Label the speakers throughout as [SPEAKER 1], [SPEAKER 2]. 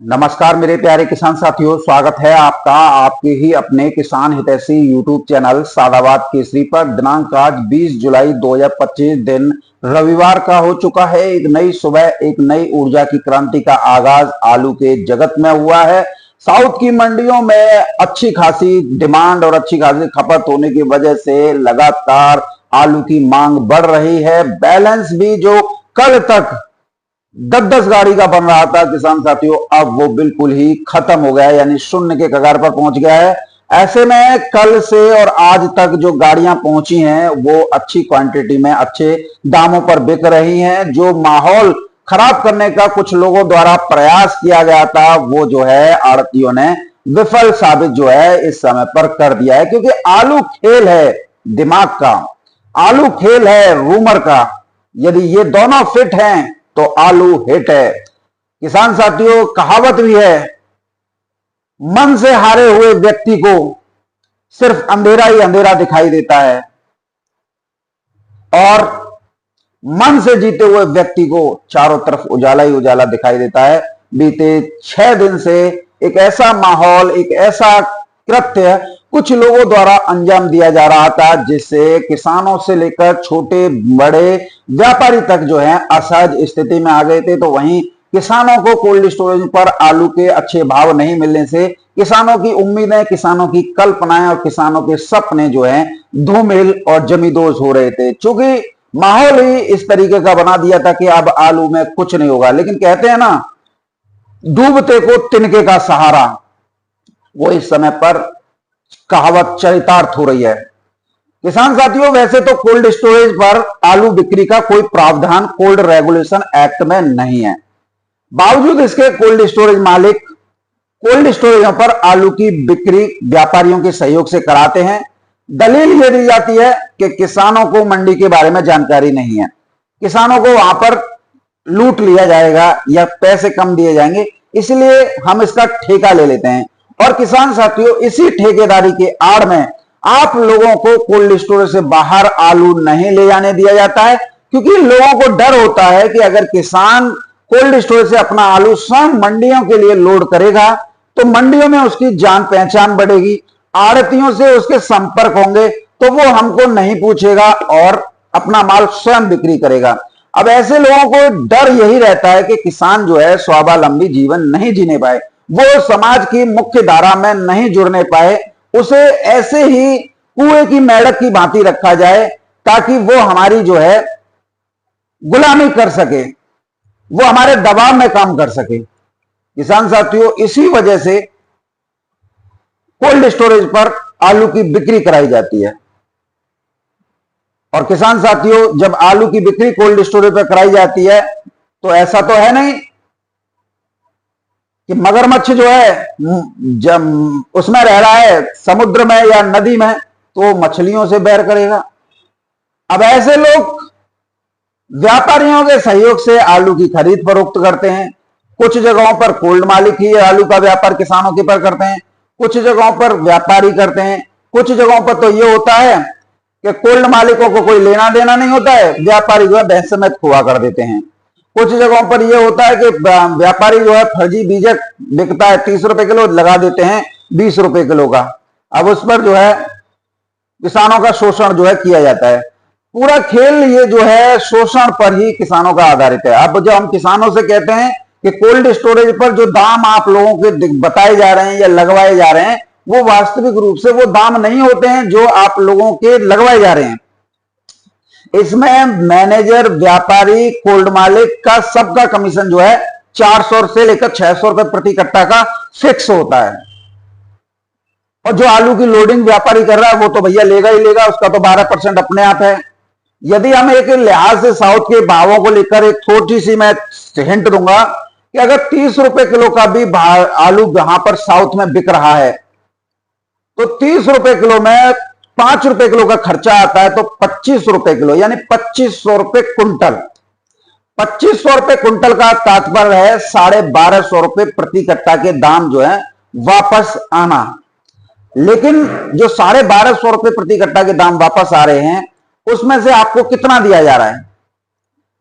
[SPEAKER 1] नमस्कार मेरे प्यारे किसान साथियों, स्वागत है आपका आपके ही अपने किसान हितैषी यूट्यूब चैनल सादाबाद केसरी पर। दिनांक आज 20 जुलाई 2025 दिन रविवार का हो चुका है। एक नई सुबह, एक नई ऊर्जा की क्रांति का आगाज आलू के जगत में हुआ है। साउथ की मंडियों में अच्छी खासी डिमांड और अच्छी खासी खपत होने की वजह से लगातार आलू की मांग बढ़ रही है। बैलेंस भी जो कल तक 10-10 गाड़ी का बन रहा था किसान साथियों, अब वो बिल्कुल ही खत्म हो गया है, यानी शून्य के कगार पर पहुंच गया है। ऐसे में कल से और आज तक जो गाड़ियां पहुंची हैं वो अच्छी क्वांटिटी में अच्छे दामों पर बिक रही हैं। जो माहौल खराब करने का कुछ लोगों द्वारा प्रयास किया गया था वो जो है आड़तियों ने विफल साबित जो है इस समय पर कर दिया है, क्योंकि आलू खेल है दिमाग का, आलू खेल है रूमर का। यदि ये दोनों फिट हैं तो आलू हिट है। किसान साथियों, कहावत भी है, मन से हारे हुए व्यक्ति को सिर्फ अंधेरा ही अंधेरा दिखाई देता है और मन से जीते हुए व्यक्ति को चारों तरफ उजाला ही उजाला दिखाई देता है। बीते 6 दिन से एक ऐसा माहौल, एक ऐसा कृत्य कुछ लोगों द्वारा अंजाम दिया जा रहा था जिससे किसानों से लेकर छोटे बड़े व्यापारी तक जो है असहज स्थिति में आ गए थे। तो वहीं किसानों को कोल्ड स्टोरेज पर आलू के अच्छे भाव नहीं मिलने से किसानों की उम्मीदें, किसानों की कल्पनाएं और किसानों के सपने जो है धूमिल और जमींदोज हो रहे थे। चूंकि माहौल ही इस तरीके का बना दिया था कि अब आलू में कुछ नहीं होगा। लेकिन कहते हैं ना, डूबते को तिनके का सहारा, वो इस समय पर कहावत चरितार्थ हो रही है। किसान साथियों, वैसे तो कोल्ड स्टोरेज पर आलू बिक्री का कोई प्रावधान कोल्ड रेगुलेशन एक्ट में नहीं है। बावजूद इसके कोल्ड स्टोरेज मालिक कोल्ड स्टोरेजों पर आलू की बिक्री व्यापारियों के सहयोग से कराते हैं। दलील यह दी जाती है कि किसानों को मंडी के बारे में जानकारी नहीं है, किसानों को वहां पर लूट लिया जाएगा या पैसे कम दिए जाएंगे, इसलिए हम इसका ठेका ले लेते हैं। और किसान साथियों, इसी ठेकेदारी के आड़ में आप लोगों को कोल्ड स्टोरेज से बाहर आलू नहीं ले जाने दिया जाता है, क्योंकि लोगों को डर होता है कि अगर किसान कोल्ड स्टोरेज से अपना आलू स्वयं मंडियों के लिए लोड करेगा तो मंडियों में उसकी जान पहचान बढ़ेगी, आड़तियों से उसके संपर्क होंगे, तो वो हमको नहीं पूछेगा और अपना माल स्वयं बिक्री करेगा। अब ऐसे लोगों को डर यही रहता है कि किसान जो है स्वावलंबी जीवन नहीं जीने पाए, वो समाज की मुख्य धारा में नहीं जुड़ने पाए, उसे ऐसे ही कुएं की मेंढक की भांति रखा जाए ताकि वो हमारी जो है गुलामी कर सके, वो हमारे दबाव में काम कर सके। किसान साथियों, इसी वजह से कोल्ड स्टोरेज पर आलू की बिक्री कराई जाती है। और किसान साथियों, जब आलू की बिक्री कोल्ड स्टोरेज पर कराई जाती है तो ऐसा तो है नहीं कि मगरमच्छ जो है जब उसमें रह रहा है समुद्र में या नदी में तो मछलियों से बैर करेगा। अब ऐसे लोग व्यापारियों के सहयोग से आलू की खरीद फरोख्त करते हैं। कुछ जगहों पर कोल्ड मालिक ही आलू का व्यापार किसानों के पर करते हैं, कुछ जगहों पर व्यापारी करते हैं, कुछ जगहों पर तो यह होता है कि कोल्ड मालिकों को कोई लेना देना नहीं होता है, व्यापारी जो है भैंस समेत खुआ कर देते हैं। कुछ जगहों पर यह होता है कि व्यापारी जो है फर्जी बीजक बिकता है 30 रुपए किलो, लगा देते हैं 20 रुपए किलो का। अब उस पर जो है किसानों का शोषण जो है किया जाता है। पूरा खेल ये जो है शोषण पर ही किसानों का आधारित है। अब जब हम किसानों से कहते हैं कि कोल्ड स्टोरेज पर जो दाम आप लोगों के बताए जा रहे हैं या लगवाए जा रहे हैं, वो वास्तविक रूप से वो दाम नहीं होते हैं जो आप लोगों के लगवाए जा रहे हैं। इसमें मैनेजर, व्यापारी, कोल्ड मालिक का सबका कमीशन जो है 400 से लेकर 600 रुपए प्रति कट्टा का फिक्स होता है। और जो आलू की लोडिंग व्यापारी कर रहा है वो तो भैया लेगा ही लेगा, उसका तो 12% अपने आप है। यदि हम एक लिहाज से साउथ के भावों को लेकर एक छोटी सी मैं हिंट दूंगा कि अगर 30 रुपए किलो का भी आलू यहां पर साउथ में बिक रहा है तो 30 रुपए किलो में 5 रुपए किलो का खर्चा आता है, तो 25 रुपए किलो यानी 2500 रुपए कुंटल। 2500 रुपए कुंटल का तात्पर्य है 1250 रुपए प्रति कट्टा के दाम जो है वापस आना। लेकिन जो 1250 रुपए प्रति कट्टा के दाम वापस आ रहे हैं उसमें से आपको कितना दिया जा रहा है?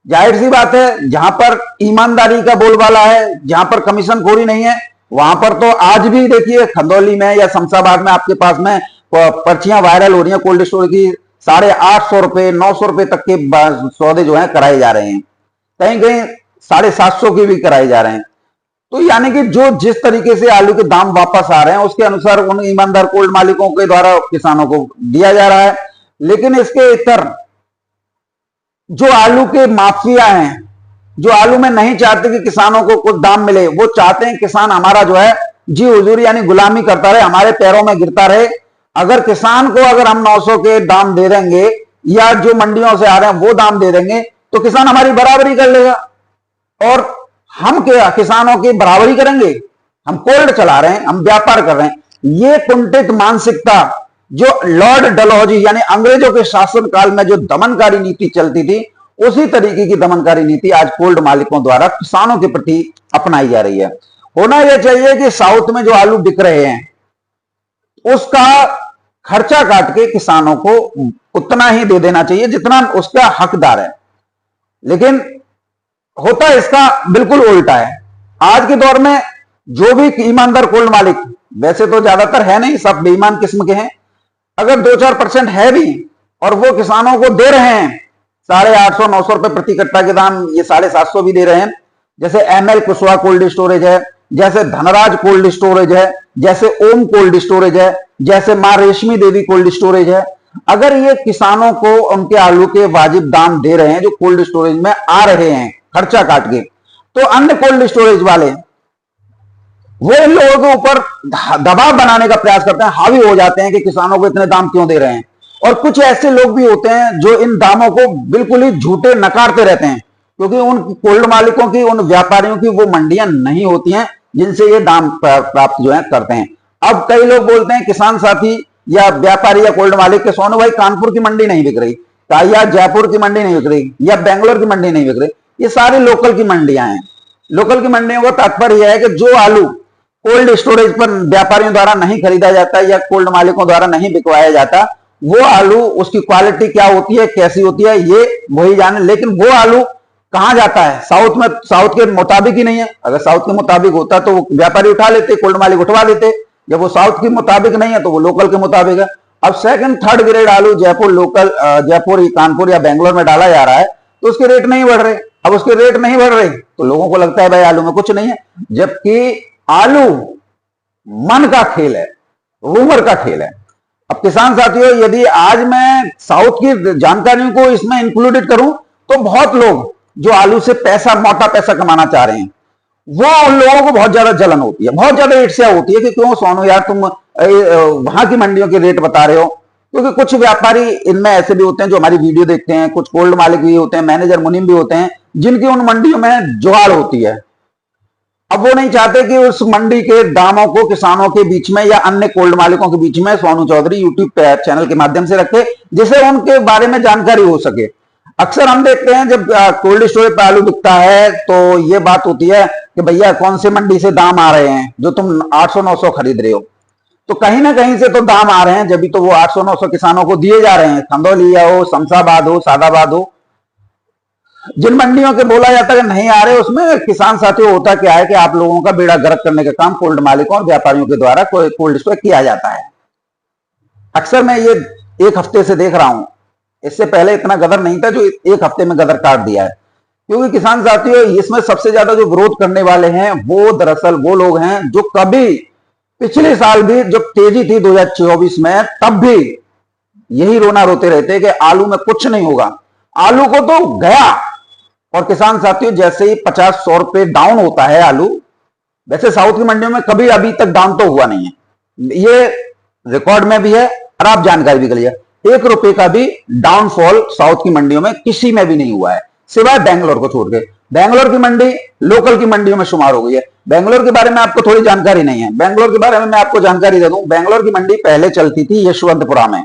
[SPEAKER 1] जाहिर सी बात है, जहां पर ईमानदारी का बोलबाला है, जहां पर कमीशन खोरी नहीं है, वहां पर तो आज भी देखिए खंदौली में या शमशाबाद में आपके पास में पर्चियां वायरल हो रही हैं कोल्ड स्टोर की, 850 रुपए 900 रुपए तक के सौदे जो है कराए जा रहे हैं, कहीं कहीं 750 की भी कराए जा रहे हैं। तो यानी कि जो जिस तरीके से आलू के दाम वापस आ रहे हैं उसके अनुसार उन ईमानदार कोल्ड मालिकों के द्वारा किसानों को दिया जा रहा है। लेकिन इसके इतर जो आलू के माफिया हैं, जो आलू में नहीं चाहते कि किसानों को कुछ दाम मिले, वो चाहते हैं किसान हमारा जो है जी हुजूरी यानी गुलामी करता रहे, हमारे पैरों में गिरता रहे। अगर किसान को अगर हम 900 के दाम दे देंगे या जो मंडियों से आ रहे हैं वो दाम दे देंगे तो किसान हमारी बराबरी कर लेगा, और हम क्या किसानों की बराबरी करेंगे? हम कोल्ड चला रहे हैं, हम व्यापार कर रहे हैं। ये कुंठित मानसिकता जो लॉर्ड डलहौजी यानी अंग्रेजों के शासन काल में जो दमनकारी नीति चलती थी, उसी तरीके की दमनकारी नीति आज कोल्ड मालिकों द्वारा किसानों के प्रति अपनाई जा रही है। होना यह चाहिए कि साउथ में जो आलू बिक रहे हैं उसका खर्चा काट के किसानों को उतना ही दे देना चाहिए जितना उसका हकदार है, लेकिन होता इसका बिल्कुल उल्टा है। आज के दौर में जो भी ईमानदार कोल्ड मालिक, वैसे तो ज्यादातर है नहीं, सब बेईमान किस्म के हैं, अगर 2-4% है भी और वो किसानों को दे रहे हैं 850-900 रुपए प्रति कट्टा के दाम, ये 750 भी दे रहे हैं, जैसे एमएल कुशवाहा कोल्ड स्टोरेज है, जैसे धनराज कोल्ड स्टोरेज है, जैसे ओम कोल्ड स्टोरेज है, जैसे मां रेशमी देवी कोल्ड स्टोरेज है, अगर ये किसानों को उनके आलू के वाजिब दाम दे रहे हैं जो कोल्ड स्टोरेज में आ रहे हैं खर्चा काट के, तो अन्य कोल्ड स्टोरेज वाले वो इन लोगों के ऊपर दबाव बनाने का प्रयास करते हैं, हावी हो जाते हैं कि किसानों को इतने दाम क्यों दे रहे हैं। और कुछ ऐसे लोग भी होते हैं जो इन दामों को बिल्कुल ही झूठे नकारते रहते हैं, क्योंकि उन कोल्ड मालिकों की, उन व्यापारियों की वो मंडियां नहीं होती हैं जिनसे ये दाम प्राप्त जो है करते हैं। अब कई लोग बोलते हैं किसान साथी या व्यापारी या कोल्ड मालिक के, सोनू भाई कानपुर की मंडी नहीं बिक रही, या जयपुर की मंडी नहीं बिक रही, या बेंगलोर की मंडी नहीं बिक रही, ये सारी लोकल की मंडियां हैं। लोकल की मंडियों का तात्पर्य यह है कि जो आलू कोल्ड स्टोरेज पर व्यापारियों द्वारा नहीं खरीदा जाता या कोल्ड मालिकों द्वारा नहीं बिकवाया जाता, वो आलू उसकी क्वालिटी क्या होती है, कैसी होती है, ये वही जाने। लेकिन वो आलू कहां जाता है? साउथ में, साउथ के मुताबिक ही नहीं है। अगर साउथ के मुताबिक होता तो वो व्यापारी उठा लेते, कोल्ड मालिक उठवा देते। जब वो साउथ के मुताबिक नहीं है तो वो लोकल के मुताबिक है। अब सेकंड थर्ड ग्रेड आलू जयपुर लोकल, जयपुर कानपुर या बेंगलोर में डाला जा रहा है तो उसके रेट नहीं बढ़ रहे। अब उसके रेट नहीं बढ़ रहे तो लोगों को लगता है भाई आलू में कुछ नहीं है, जबकि आलू मन का खेल है, रूमर का खेल है। अब किसान साथियों, यदि आज मैं साउथ की जानकारियों को इसमें इंक्लूडेड करूं तो बहुत लोग जो आलू से पैसा, मोटा पैसा कमाना चाह रहे हैं, वो उन लोगों को बहुत ज्यादा जलन होती है, बहुत ज्यादा ईर्ष्या होती है कि क्यों सोनू यार तुम वहां की मंडियों के रेट बता रहे हो। क्योंकि कुछ व्यापारी इनमें ऐसे भी होते हैं जो हमारी वीडियो देखते हैं, कुछ कोल्ड मालिक भी होते हैं, मैनेजर मुनीम भी होते हैं, जिनकी उन मंडियों में जुगाड़ होती है। अब वो नहीं चाहते कि उस मंडी के दामों को किसानों के बीच में या अन्य कोल्ड मालिकों के बीच में सोनू चौधरी यूट्यूब चैनल के माध्यम से रखे, जिससे उनके बारे में जानकारी हो सके। अक्सर हम देखते हैं जब कोल्ड स्टोरेज पे आलू बिकता है तो ये बात होती है कि भैया कौन से मंडी से दाम आ रहे हैं जो तुम 800-900 खरीद रहे हो। तो कहीं ना कहीं से तो दाम आ रहे हैं, जब भी तो वो 800-900 किसानों को दिए जा रहे हैं, खंदौली हो, शमशाबाद हो, सादाबाद हो। जिन मंडियों के बोला जाता है नहीं आ रहे, उसमें किसान साथियों होता क्या है कि आप लोगों का बेड़ा गर्क करने का काम कोल्ड मालिकों और व्यापारियों के द्वारा कोल्ड स्टोर किया जाता है। अक्सर मैं ये 1 हफ्ते से देख रहा हूं, इससे पहले इतना गदर नहीं था जो 1 हफ्ते में गदर काट दिया है। क्योंकि किसान साथियों, इसमें सबसे ज्यादा जो विरोध करने वाले हैं वो दरअसल वो लोग हैं जो कभी पिछले साल भी जब तेजी थी 2024 में, तब भी यही रोना रोते रहते कि आलू में कुछ नहीं होगा, आलू को तो गया। और किसान साथियों, जैसे ही 50-100 रुपए डाउन होता है आलू, वैसे साउथ की मंडियों में कभी अभी तक डाउन तो हुआ नहीं है, ये रिकॉर्ड में भी है और आप जानकारी भी कर लिया। 1 रुपए का भी डाउनफॉल साउथ की मंडियों में किसी में भी नहीं हुआ है, सिवाय बेंगलोर को छोड़ के। बेंगलोर की मंडी लोकल की मंडियों में शुमार हो गई है। बेंगलोर के बारे में आपको थोड़ी जानकारी नहीं है, बेंगलोर के बारे में मैं आपको जानकारी दे दूं। बेंगलोर की मंडी पहले चलती थी यशवंतपुरा में।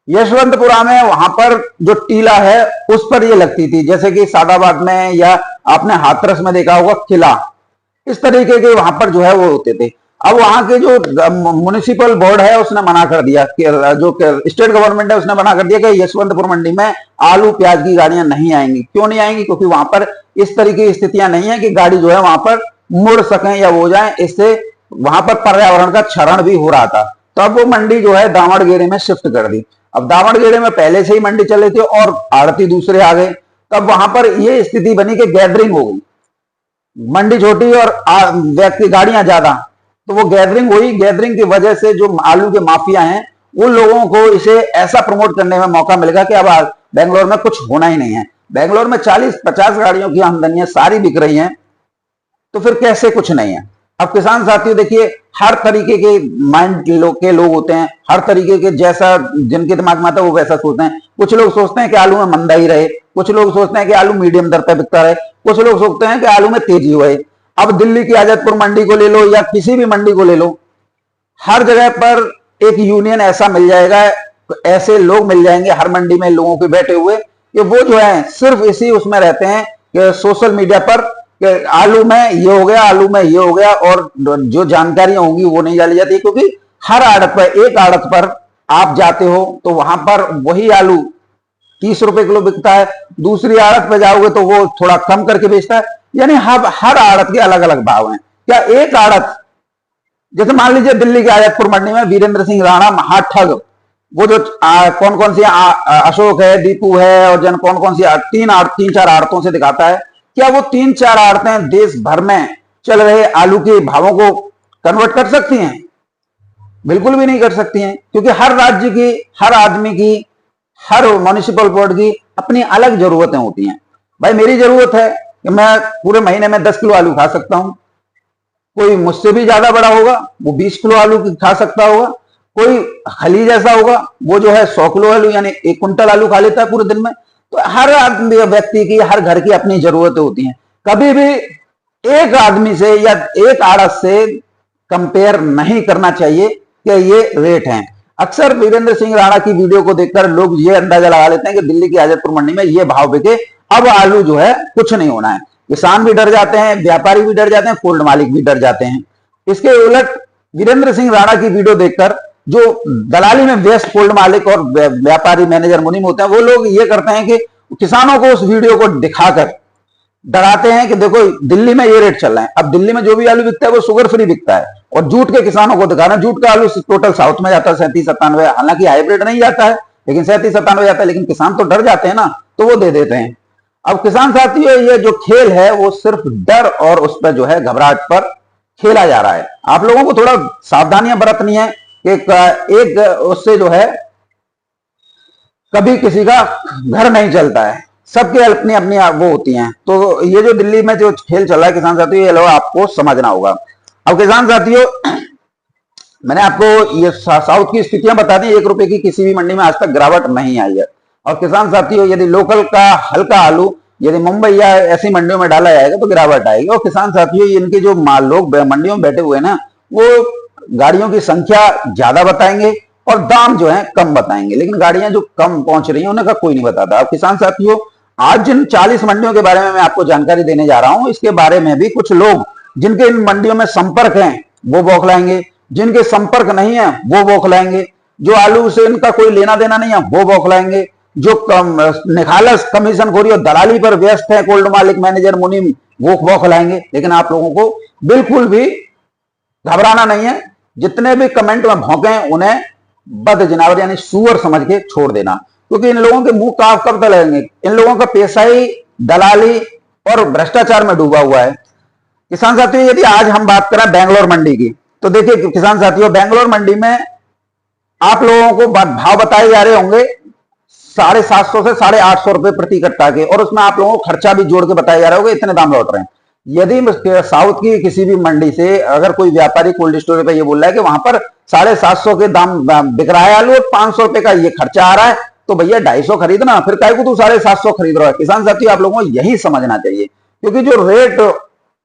[SPEAKER 1] यशवंतपुरा में वहां पर जो टीला है उस पर ये लगती थी, जैसे कि सादाबाद में या आपने हाथरस में देखा होगा किला, इस तरीके के वहां पर जो है वो होते थे। अब वहां के जो म्युनिसिपल बोर्ड है उसने मना कर दिया कि जो स्टेट गवर्नमेंट है उसने मना कर दिया कि यशवंतपुर मंडी में आलू प्याज की गाड़ियां नहीं आएंगी। क्यों नहीं आएंगी? क्योंकि वहां पर इस तरीके की स्थितियां नहीं है कि गाड़ी जो है वहां पर मुड़ सकें या वो जाए। इससे वहां पर पर्यावरण का क्षरण भी हो रहा था। तो अब वो मंडी जो है दावणगेरे में शिफ्ट कर दी। अब दावणगेरे में पहले से ही मंडी चल रही थी और आड़ती दूसरे आ गए। तब वहां पर ये स्थिति बनी कि गैदरिंग हो गई, मंडी छोटी और व्यक्ति गाड़ियां ज्यादा, तो वो गैदरिंग हुई। गैदरिंग की वजह से जो आलू के माफिया हैं उन लोगों को इसे ऐसा प्रमोट करने में मौका मिलेगा कि अब बेंगलोर में कुछ होना ही नहीं है। बेंगलोर में 40-50 गाड़ियों की आमदनी है, सारी बिक रही हैं, तो फिर कैसे कुछ नहीं है। अब किसान साथियों देखिए, हर तरीके के माइंड के लोग होते हैं, हर तरीके के, जैसा जिनके दिमाग में आता है वो वैसा सोचते हैं। कुछ लोग सोचते हैं कि आलू में मंदाई रहे, कुछ लोग सोचते हैं कि आलू मीडियम दर पर बिकता रहे, कुछ लोग सोचते हैं कि आलू में तेजी हुए। अब दिल्ली की आजादपुर मंडी को ले लो या किसी भी मंडी को ले लो, हर जगह पर एक यूनियन ऐसा मिल जाएगा, ऐसे लोग मिल जाएंगे हर मंडी में लोगों के बैठे हुए कि वो जो है सिर्फ इसी उसमें रहते हैं कि सोशल मीडिया पर कि आलू में ये हो गया, आलू में ये हो गया, और जो जानकारियां होंगी वो नहीं डाली जाती। क्योंकि हर आड़त पर, एक आड़त पर आप जाते हो तो वहां पर वही आलू 30 रुपए किलो बिकता है, दूसरी आड़त पे जाओगे तो वो थोड़ा कम करके बेचता है। यानी हर आड़त के अलग अलग भाव हैं। क्या एक आड़त, जैसे मान लीजिए दिल्ली के आजादपुर मंडी में वीरेंद्र सिंह राणा महाठग, वो जो कौन कौन सी अशोक है, दीपू है और जन कौन कौन सी तीन चार आड़तों से दिखाता है, क्या वो 3-4 आड़तें देश भर में चल रहे आलू के भावों को कन्वर्ट कर सकती हैं? बिल्कुल भी नहीं कर सकती हैं। क्योंकि हर राज्य की, हर आदमी की, हर म्युनिसिपल बोर्ड की अपनी अलग जरूरतें होती हैं। भाई मेरी जरूरत है कि मैं पूरे महीने में 10 किलो आलू खा सकता हूं, कोई मुझसे भी ज्यादा बड़ा होगा वो 20 किलो आलू खा सकता होगा, कोई खली जैसा होगा वो जो है 100 किलो आलू यानी 1 कुंटल आलू खा लेता है पूरे दिन में। तो हर आदमी, व्यक्ति की, हर घर की अपनी जरूरतें होती हैं। कभी भी एक आदमी से या एक आड़त से कंपेयर नहीं करना चाहिए कि ये रेट हैं। अक्सर वीरेंद्र सिंह राणा की वीडियो को देखकर लोग ये अंदाजा लगा लेते हैं कि दिल्ली की आजादपुर मंडी में ये भाव बिके, अब आलू जो है कुछ नहीं होना है। किसान भी डर जाते हैं, व्यापारी भी डर जाते हैं, कोल्ड मालिक भी डर जाते हैं। इसके उलट वीरेंद्र सिंह राणा की वीडियो देखकर जो दलाली में व्यस्त कोल्ड मालिक और व्यापारी, मैनेजर, मुनीम होते हैं, वो लोग ये करते हैं कि किसानों को उस वीडियो को दिखाकर डराते हैं कि देखो दिल्ली में ये रेट चल रहा है। अब दिल्ली में जो भी आलू बिकता है वो शुगर फ्री बिकता है, और जूट के किसानों को दिखाना, जूट का आलू टोटल साउथ में जाता है 37-97, हालांकि हाइब्रिड नहीं जाता है लेकिन 37-97 जाता है। लेकिन किसान तो डर जाते हैं ना, तो वो दे देते हैं। अब किसान साथियों, ये जो खेल है वो सिर्फ डर और उस पर जो है घबराहट पर खेला जा रहा है। आप लोगों को थोड़ा सावधानियां बरतनी है कि एक उससे जो है कभी किसी का घर नहीं चलता है, सबके अपनी अपनी वो होती हैं। तो ये जो दिल्ली में जो खेल चल रहा है किसान साथियों, ये लोग आपको समझना होगा। अब किसान साथियों, मैंने आपको ये साउथ की स्थितियां बता दी। 1 रुपए की किसी भी मंडी में आज तक गिरावट नहीं आई है। और किसान साथियों, यदि लोकल का हल्का आलू यदि मुंबई या ऐसी मंडियों में डाला जाएगा तो गिरावट आएगी। और किसान साथियों, इनके जो लोग मंडियों में बैठे हुए ना, वो गाड़ियों की संख्या ज्यादा बताएंगे और दाम जो है कम बताएंगे, लेकिन गाड़ियां जो कम पहुंच रही हैं उन्हें का कोई नहीं बताता। अब किसान साथियों, आज जिन 40 मंडियों के बारे में मैं आपको जानकारी देने जा रहा हूं, इसके बारे में भी कुछ लोग जिनके इन मंडियों में संपर्क हैं वो बौखलाएंगे, जिनके संपर्क नहीं है वो बौखलाएंगे, जो आलू से इनका कोई लेना देना नहीं है वो बौखलाएंगे, जो निखालस कमीशनखोरी और दलाली पर व्यस्त है कोल्ड मालिक, मैनेजर, मुनीम, वो बौखलाएंगे। लेकिन आप लोगों को बिल्कुल भी घबराना नहीं है। जितने भी कमेंट में भौंके उन्हें बद जनावर यानी सुअर समझ के छोड़ देना, क्योंकि इन लोगों के मुंह कब तक लगेंगे। इन लोगों का पैसा ही दलाली और भ्रष्टाचार में डूबा हुआ है। किसान साथियों, यदि आज हम बात करें बेंगलोर मंडी की, तो देखिए किसान साथियों, बेंगलोर मंडी में आप लोगों को भाव बताए जा रहे होंगे 750 से 850 रुपए प्रति कट्टा के, और उसमें आप लोगों को खर्चा भी जोड़ के बताया जा रहा होगा इतने दाम लौट रहे हैं। यदि साउथ की किसी भी मंडी से अगर कोई व्यापारी कोल्ड स्टोर पे ये बोल रहा है कि वहां पर 750 के दाम बिक रहा है आलू और 500 रुपए का ये खर्चा आ रहा है, तो भैया 250 खरीदना, फिर काय को तू 750 खरीद रहा है। किसान साथियों, आप लोगों को यही समझना चाहिए, क्योंकि जो रेट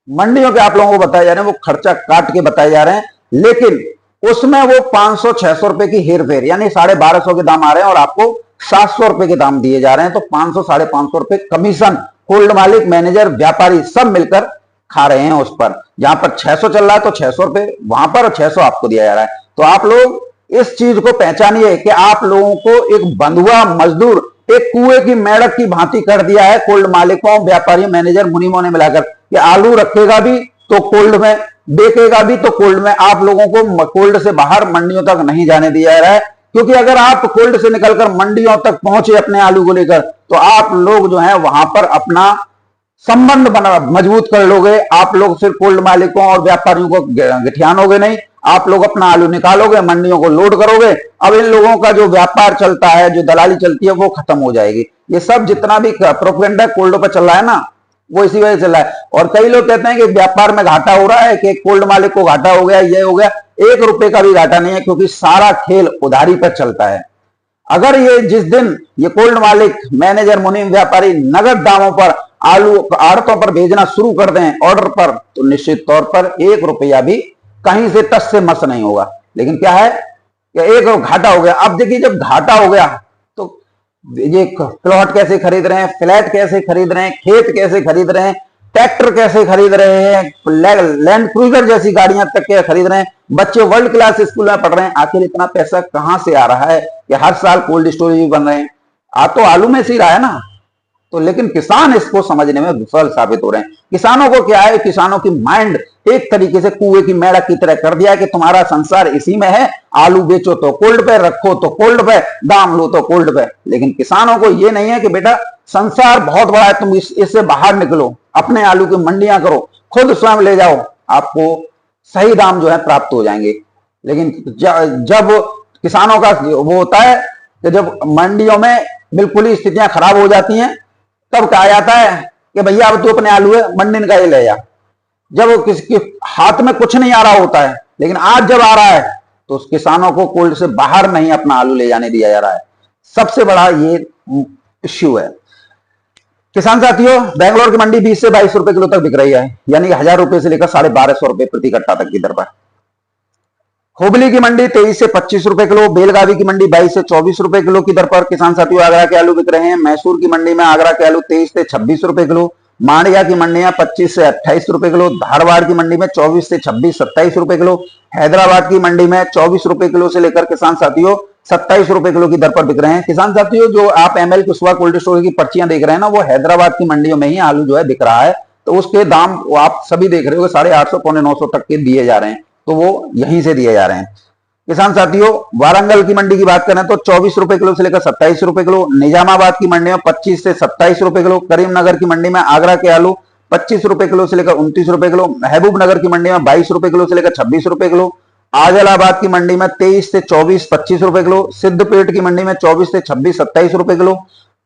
[SPEAKER 1] मंडियों के आप लोगों को बताए जा रहे हैं वो खर्चा काट के बताए जा रहे हैं, लेकिन उसमें वो 500-600 रुपए की हेर फेर यानी 1250 के दाम आ रहे हैं और आपको 700 रुपए के दाम दिए जा रहे हैं। तो 500-550 रुपए कमीशन कोल्ड मालिक, मैनेजर, व्यापारी सब मिलकर खा रहे हैं उस पर। जहां पर 600 चल रहा है तो 600 रुपए वहां पर 600 आपको दिया जा रहा है। तो आप लोग इस चीज को पहचानिए कि आप लोगों को एक बंधुआ मजदूर, एक कुएं की मेढक की भांति कर दिया है कोल्ड मालिकों, व्यापारी, मैनेजर, मुनीमों ने मिलाकर कि आलू रखेगा भी तो कोल्ड में, बेचेगा भी तो कोल्ड में। आप लोगों को कोल्ड से बाहर मंडियों तक नहीं जाने दिया जा रहा है, क्योंकि अगर आप कोल्ड से निकलकर मंडियों तक पहुंचे अपने आलू को लेकर तो आप लोग जो है वहां पर अपना संबंध बना मजबूत कर लोगे। आप लोग सिर्फ कोल्ड मालिकों और व्यापारियों को गिठियानोगे नहीं, आप लोग अपना आलू निकालोगे, मंडियों को लोड करोगे। अब इन लोगों का जो व्यापार चलता है, जो दलाली चलती है, वो खत्म हो जाएगी। ये सब जितना भी प्रोपेगेंडा कोल्ड पर चल रहा है ना, वो इसी वजह से चल रहा है। और कई लोग कहते हैं कि व्यापार में घाटा हो रहा है, कि कोल्ड मालिक को घाटा हो गया, ये हो गया। 1 रुपए का भी घाटा नहीं है, क्योंकि सारा खेल उधारी पर चलता है। अगर ये जिस दिन ये कोल्ड मालिक, मैनेजर, मुनीम, व्यापारी नगद दामों पर आलू आड़तों पर भेजना शुरू कर दें ऑर्डर पर, तो निश्चित तौर पर 1 रुपया भी कहीं से टस से मस नहीं होगा। लेकिन क्या है कि एक घाटा हो गया। अब देखिए, जब घाटा हो गया तो ये प्लॉट कैसे खरीद रहे हैं, फ्लैट कैसे खरीद रहे हैं, खेत कैसे खरीद रहे हैं, ट्रैक्टर कैसे खरीद रहे हैं, लैंड क्रूजर जैसी गाड़ियां तक के खरीद रहे हैं, बच्चे वर्ल्ड क्लास स्कूल में पढ़ रहे हैं। आखिर इतना पैसा कहां से आ रहा है कि हर साल कोल्ड स्टोरेज भी बन रहे हैं? आ तो आलू में से ही रहा है ना। तो लेकिन किसान इसको समझने में विफल साबित हो रहे हैं। किसानों को क्या है, किसानों की माइंड एक तरीके से कुएं की मेढक की तरह कर दिया है कि तुम्हारा संसार इसी में है, आलू बेचो तो कोल्ड पे, रखो तो कोल्ड पे, दाम लो तो कोल्ड पे। लेकिन किसानों को यह नहीं है कि बेटा संसार बहुत बड़ा है, तुम इससे बाहर निकलो, अपने आलू की मंडियां करो, खुद स्वयं ले जाओ, आपको सही दाम जो है प्राप्त हो जाएंगे। लेकिन जब किसानों का वो होता है कि जब मंडियों में बिल्कुल ही स्थितियां खराब हो जाती हैं, तब कहा जाता है कि भैया अब तू अपने आलू है मंडी का ही ले जा। जब किसके हाथ में कुछ नहीं आ रहा होता है, लेकिन आज जब आ रहा है तो उस किसानों को कोल्ड से बाहर नहीं अपना आलू ले जाने दिया जा रहा है। सबसे बड़ा ये इश्यू है। किसान साथियों, बेंगलोर की मंडी 20 से 22 रुपए किलो तक बिक रही है, यानी कि 1000 रुपए से लेकर 1250 रुपए प्रति कट्टा तक की दर पर। हुबली की मंडी 23 से 25 रुपए किलो, बेलगावी की मंडी 22 से 24 रुपए किलो की दर पर किसान साथियों आगरा के आलू बिक रहे हैं। मैसूर की मंडी में आगरा के आलू 23 से 26 रुपए किलो, मांडया की मंडियां 25 से 28 रुपए किलो, धारवाड़ की मंडी में 24 से 26, 27 रुपए किलो, हैदराबाद की मंडी में 24 रुपए किलो से लेकर किसान साथियों 27 रुपए किलो की दर पर बिक रहे हैं। किसान साथियों, जो आप ML कुशवाहा कोल्ड स्टोर की पर्चियां देख रहे हैं ना, वो हैदराबाद की मंडियों में ही आलू जो है बिक रहा है। तो उसके दाम आप सभी देख रहे हो, 850 पौने 900 तक के दिए जा रहे हैं, तो वो यहीं से दिए जा रहे हैं। किसान साथियों, वारंगल की मंडी की बात करें तो 24 रुपए किलो से लेकर 27 रुपए किलो, निजामाबाद की मंडी में 25 से 27 रुपए किलो, करीमनगर की मंडी में आगरा के आलू 25 रुपए किलो से लेकर 29 रुपए किलो, महबूबनगर की मंडी में 22 रुपए किलो से लेकर 26 रुपए किलो, आदिलाबाद की मंडी में 23 से 24, 25 रुपए किलो, सिद्धपेट की मंडी में 24 से 26, 27 रुपए किलो,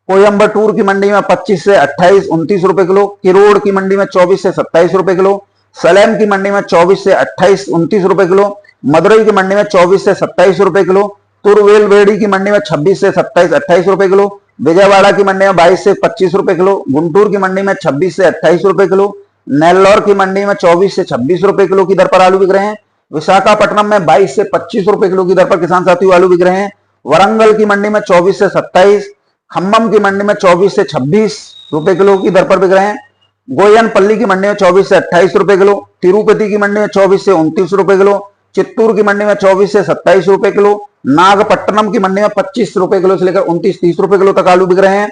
[SPEAKER 1] कोयम्बटूर की मंडी में 25 से 28, 29 रुपए किलो, किरोड़ की मंडी में 24 से 27 रुपए किलो, सलेम की मंडी में 24 से 28, 29 रुपए किलो, मदुरई की मंडी में 24 से 27 रुपए किलो, तुरवेलवेड़ी की मंडी में 26 से 27, 28 रुपए किलो, विजयवाड़ा की मंडी में 22 से 25 रुपए किलो, गुंटूर की मंडी में 26 से 28 रुपए किलो, नेल्लौर की मंडी में 24 से 26 रुपए किलो की दर पर आलू बिक रहे हैं। विशाखापट्टनम में 22 से 25 रुपए किलो की दर पर किसान साथियों आलू बिक रहे हैं। वरंगल की मंडी में 24 से 27, खम्मम की मंडी में 24 से 26 रुपए किलो की दर पर बिक रहे हैं। गोयनपल्ली की मंडी में 24 से 28 रुपए किलो, तिरुपति की मंडी में 24 से 29 रुपए किलो, चित्तूर की मंडी में 24 से 27 रुपए किलो, नागपट्टनम की मंडी में 25 रुपए किलो से लेकर 29-30 रुपए किलो तक आलू बिक रहे हैं।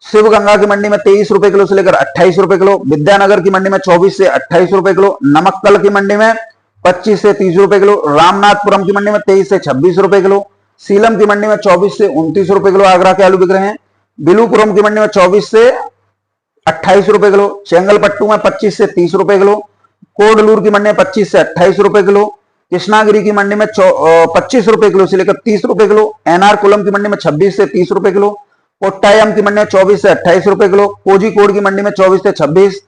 [SPEAKER 1] शिवगंगा की मंडी में 23 रुपए किलो से लेकर 28 रुपए किलो, विद्यानगर की मंडी में 24 से 28 रुपए किलो, नमक्कल की मंडी में 25 से 30 रुपए किलो, रामनाथपुरम की मंडी में 23 से 26 रुपए किलो, सीलम की मंडी में 24 से 29 रुपए किलो आगरा के आलू बिक रहे हैं। बिलुपुरम की मंडी में 24 से 28 रुपए किलो, चेंगलपट्टू में 25 से 30 रुपए किलो, कोडलूर की मंडी में 25 से 28 रुपए किलो, कृष्णागिरी की मंडी में 25 रुपए किलो से लेकर 30 रुपए किलो, एनआर-कुलम की मंडी में 26 से 30 रुपए किलो, कोट्टायम की मंडी में 24 से 28 रुपए किलो, कोझिकोड की मंडी में 24 से 26,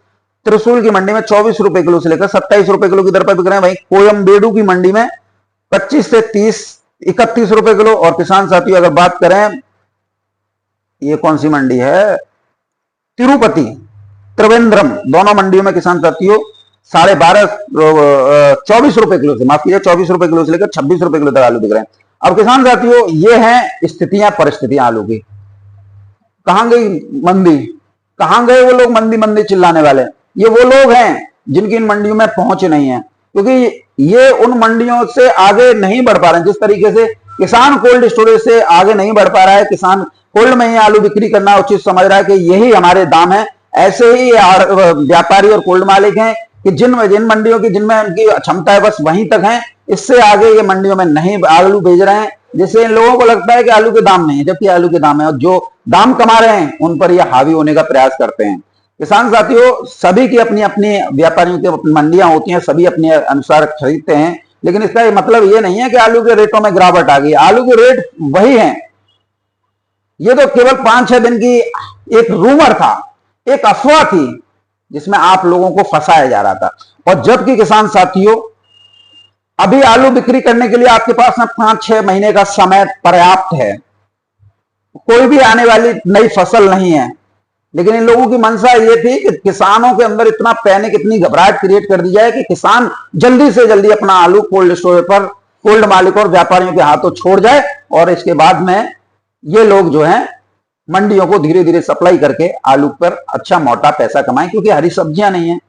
[SPEAKER 1] त्रिशूल की मंडी में 24 रुपए किलो से लेकर 27 रुपए किलो की दर पर बिक रहे हैं। वहीं कोयम्बेडु की मंडी में 25 से 30, 31 रुपए किलो। और किसान साथियों, अगर बात करें, ये कौन सी मंडी है, तिरुपति, त्रिवेंद्रम, दोनों मंडियों में किसान साथियों 24 रुपए किलो से, माफ कीजिए 24 रुपए किलो से लेकर 26 रुपए किलो तक आलू बिक रहे हैं। अब किसान साथियों, ये हैं स्थितियां, परिस्थितियां आलू की। कहां गई मंदी, कहां गए वो लोग मंदी मंदी चिल्लाने वाले? ये वो लोग हैं जिनकी इन मंडियों में पहुंच नहीं है, क्योंकि ये उन मंडियों से आगे नहीं बढ़ पा रहे हैं। जिस तरीके से किसान कोल्ड स्टोरेज से आगे नहीं बढ़ पा रहा है, किसान कोल्ड में ही आलू बिक्री करना उचित समझ रहा है कि यही हमारे दाम है, ऐसे ही व्यापारी और कोल्ड मालिक हैं कि जिन मंडियों की जिनमें उनकी क्षमता है बस वहीं तक है, इससे आगे ये मंडियों में नहीं आलू भेज रहे हैं, जिससे इन लोगों को लगता है कि आलू के दाम नहीं है, जबकि आलू के दाम है, और जो दाम कमा रहे हैं उन पर ये हावी होने का प्रयास करते हैं। किसान साथियों, सभी की अपनी अपनी व्यापारियों की अपनी मंडियां होती हैं, सभी अपने अनुसार खरीदते हैं, लेकिन इसका मतलब ये नहीं है कि आलू के रेटों में गिरावट आ गई। आलू के रेट वही हैं। ये तो केवल 5-6 दिन की एक रूमर था, एक अफवाह थी जिसमें आप लोगों को फंसाया जा रहा था। और जबकि किसान साथियों, अभी आलू बिक्री करने के लिए आपके पास ना 5-6 महीने का समय पर्याप्त है, कोई भी आने वाली नई फसल नहीं है, लेकिन इन लोगों की मंशा ये थी कि किसानों के अंदर इतना पैनिक, इतनी घबराहट क्रिएट कर दी जाए कि किसान जल्दी से जल्दी अपना आलू कोल्ड स्टोरेज पर कोल्ड मालिकों और व्यापारियों के हाथों छोड़ जाए, और इसके बाद में ये लोग जो हैं मंडियों को धीरे धीरे सप्लाई करके आलू पर अच्छा मोटा पैसा कमाएं, क्योंकि हरी सब्जियां नहीं है।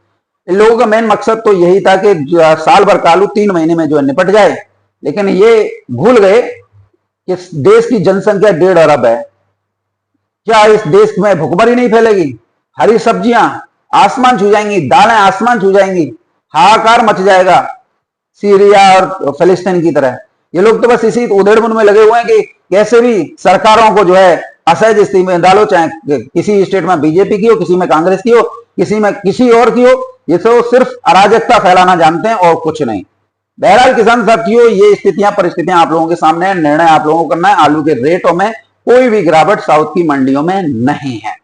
[SPEAKER 1] इन लोगों का मेन मकसद तो यही था कि साल भर का आलू 3 महीने में जो है निपट जाए, लेकिन ये भूल गए कि देश की जनसंख्या 1.5 अरब है। क्या इस देश में भुखमरी नहीं फैलेगी? हरी सब्जियां आसमान छू जाएंगी, दालें आसमान छू जाएंगी, हाहाकार मच जाएगा सीरिया और फिलिस्तीन की तरह। ये लोग तो बस इसी उधेड़बुन में लगे हुए हैं कि कैसे भी सरकारों को जो है असहज स्थिति में डालो, चाहे किसी स्टेट में बीजेपी की हो, किसी में कांग्रेस की हो, किसी में किसी और की हो। ये तो सिर्फ अराजकता फैलाना जानते हैं और कुछ नहीं। बहरहाल किसान साथियों, ये स्थितियां परिस्थितियां आप लोगों के सामने है, निर्णय आप लोगों को करना है। आलू के रेटों में कोई भी गिरावट साउथ की मंडियों में नहीं है।